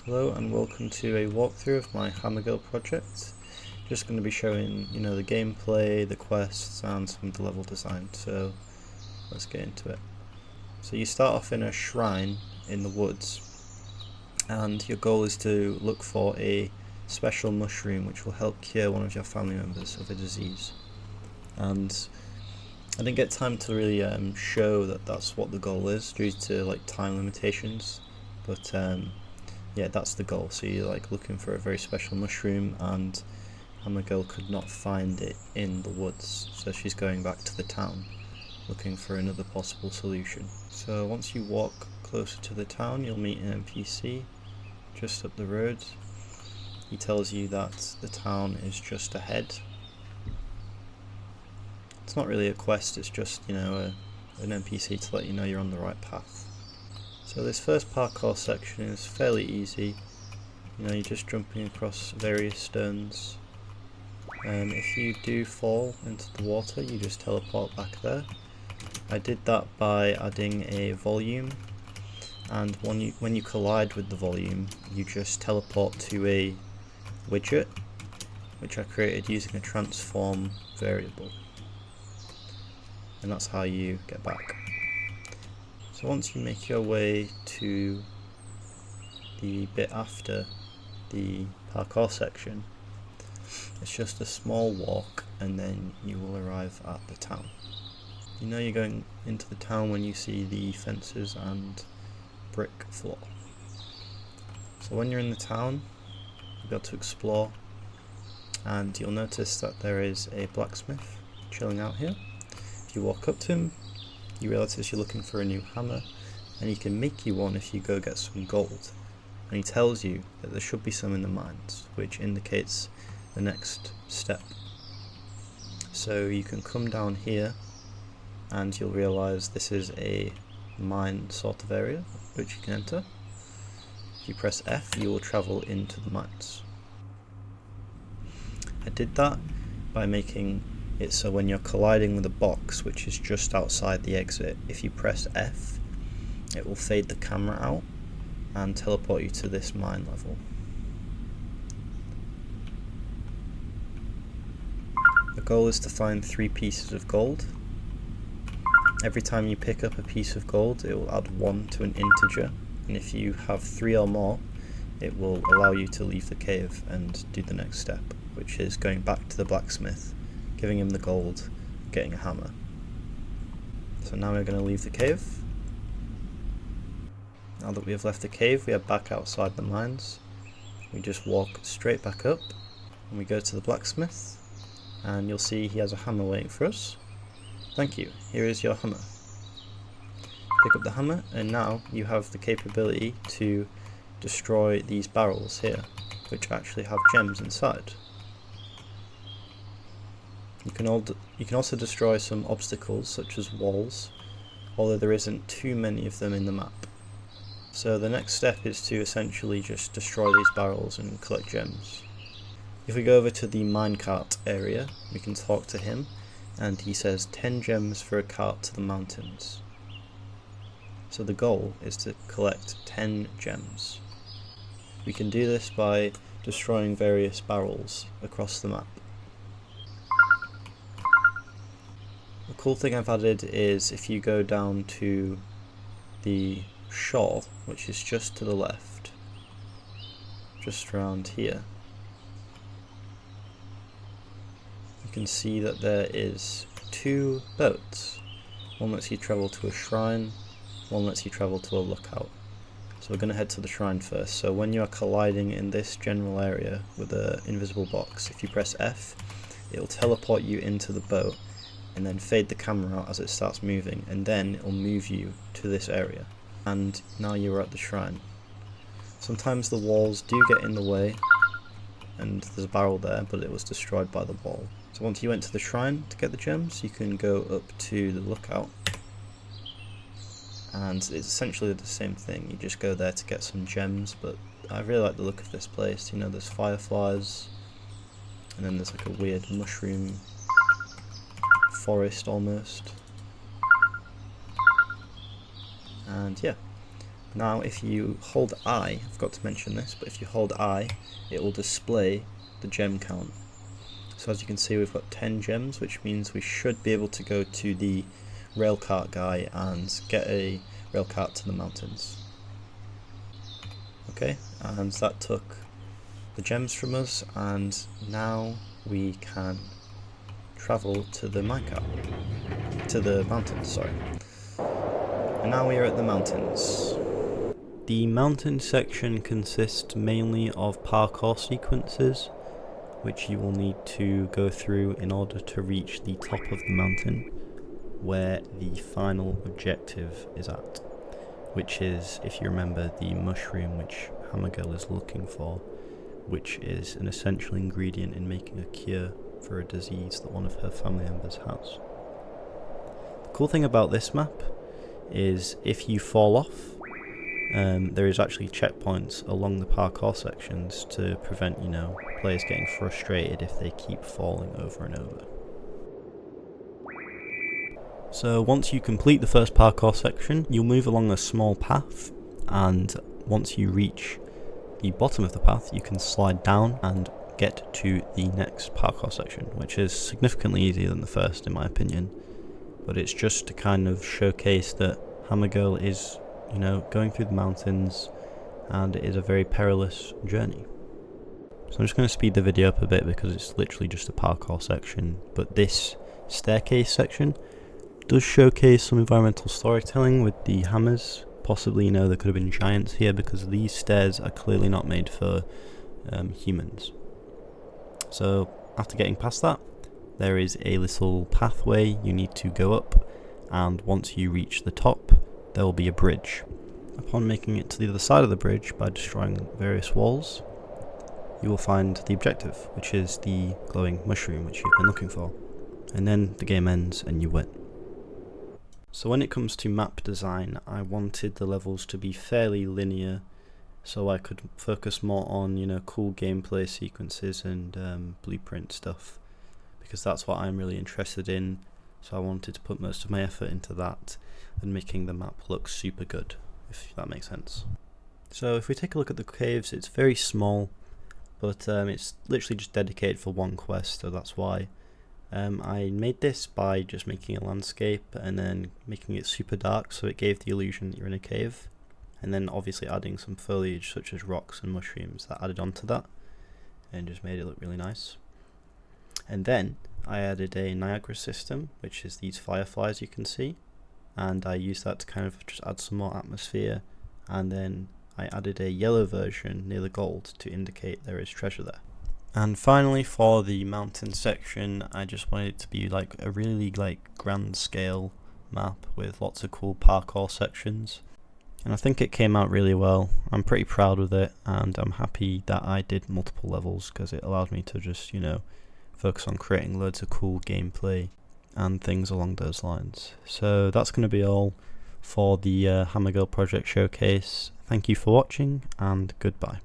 Hello and welcome to a walkthrough of my Hammergill project. Just going to be showing, the gameplay, the quests and some of the level design, so let's get into it. So you start off in a shrine in the woods, and your goal is to look for a special mushroom which will help cure one of your family members of a disease. And I didn't get time to really show that that's what the goal is due to time limitations, but yeah, that's the goal. So you're looking for a very special mushroom, and Hammergill could not find it in the woods, so she's going back to the town looking for another possible solution. So once you walk closer to the town, you'll meet an NPC just up the road. He tells you that the town is just ahead. It's not really a quest, it's just an NPC to let you know you're on the right path. So this first parkour section is fairly easy. You're just jumping across various stones. If you do fall into the water, you just teleport back there. I did that by adding a volume, and when you collide with the volume, you just teleport to a widget, which I created using a transform variable. And that's how you get back. So once you make your way to the bit after the parkour section, it's just a small walk and then you will arrive at the town. You're going into the town when you see the fences and brick floor. So when you're in the town, you'll be able to explore, and you'll notice that there is a blacksmith chilling out here. If you walk up to him, you realise you're looking for a new hammer, and he can make you one if you go get some gold. And he tells you that there should be some in the mines, which indicates the next step. So you can come down here and you'll realise this is a mine sort of area which you can enter. If you press F, you will travel into the mines. I did that by making it so when you're colliding with a box which is just outside the exit, if you press F, it will fade the camera out and teleport you to this mine level. The goal is to find 3 pieces of gold. Every time you pick up a piece of gold, it will add 1 to an integer, and if you have 3 or more, it will allow you to leave the cave and do the next step, which is going back to the blacksmith, giving him the gold, getting a hammer. So now we're going to leave the cave. Now that we have left the cave, we are back outside the mines. We just walk straight back up, and we go to the blacksmith, and you'll see he has a hammer waiting for us. Thank you, here is your hammer. Pick up the hammer, and now you have the capability to destroy these barrels here, which actually have gems inside. You can also destroy some obstacles such as walls, although there isn't too many of them in the map. So the next step is to essentially just destroy these barrels and collect gems. If we go over to the minecart area, we can talk to him, and he says 10 gems for a cart to the mountains. So the goal is to collect 10 gems. We can do this by destroying various barrels across the map. The cool thing I've added is if you go down to the shore, which is just to the left, just around here, you can see that there is 2 boats. One lets you travel to a shrine, one lets you travel to a lookout. So we're going to head to the shrine first. So when you are colliding in this general area with an invisible box, if you press F, it will teleport you into the boat and then fade the camera out as it starts moving, and then it will move you to this area. And now you're at the shrine. Sometimes the walls do get in the way, and there's a barrel there, but it was destroyed by the wall. So once you went to the shrine to get the gems, you can go up to the lookout, and it's essentially the same thing. You just go there to get some gems, but I really like the look of this place. There's fireflies, and then there's a weird mushroom forest almost. And yeah, Now if you hold I, I forgot to mention this, but if you hold I, it will display the gem count. So as you can see, we've got 10 gems, which means we should be able to go to the railcart guy and get a railcart to the mountains. Okay, and that took the gems from us, and now we can travel to the minecart, to the mountains, sorry. And now we are at the mountains. The mountain section consists mainly of parkour sequences, which you will need to go through in order to reach the top of the mountain, where the final objective is at, which is, if you remember, the mushroom which Hammergirl is looking for, which is an essential ingredient in making a cure for a disease that one of her family members has. The cool thing about this map is if you fall off, there is actually checkpoints along the parkour sections to prevent, players getting frustrated if they keep falling over and over. So once you complete the first parkour section, you'll move along a small path, and once you reach the bottom of the path, you can slide down and get to the next parkour section, which is significantly easier than the first in my opinion, but it's just to kind of showcase that Hammergirl is, going through the mountains, and it is a very perilous journey. So I'm just going to speed the video up a bit because it's literally just a parkour section, but this staircase section does showcase some environmental storytelling with the hammers. Possibly, there could have been giants here, because these stairs are clearly not made for humans. So after getting past that, there is a little pathway you need to go up, and once you reach the top, there will be a bridge. Upon making it to the other side of the bridge by destroying various walls, you will find the objective, which is the glowing mushroom which you've been looking for. And then the game ends and you win. So when it comes to map design, I wanted the levels to be fairly linear, so I could focus more on, cool gameplay sequences and blueprint stuff, because that's what I'm really interested in. So I wanted to put most of my effort into that and making the map look super good, if that makes sense. So if we take a look at the caves, it's very small, but it's literally just dedicated for one quest, so that's why. I made this by just making a landscape and then making it super dark, so it gave the illusion that you're in a cave, and then obviously adding some foliage such as rocks and mushrooms that added onto that and just made it look really nice. And then I added a Niagara system, which is these fireflies you can see, and I used that to kind of just add some more atmosphere, and then I added a yellow version near the gold to indicate there is treasure there. And finally, for the mountain section, I just wanted it to be like a really grand scale map with lots of cool parkour sections, and I think it came out really well. I'm pretty proud with it, and I'm happy that I did multiple levels because it allowed me to just focus on creating loads of cool gameplay and things along those lines. So that's going to be all for the Hammergirl project showcase. Thank you for watching, and goodbye.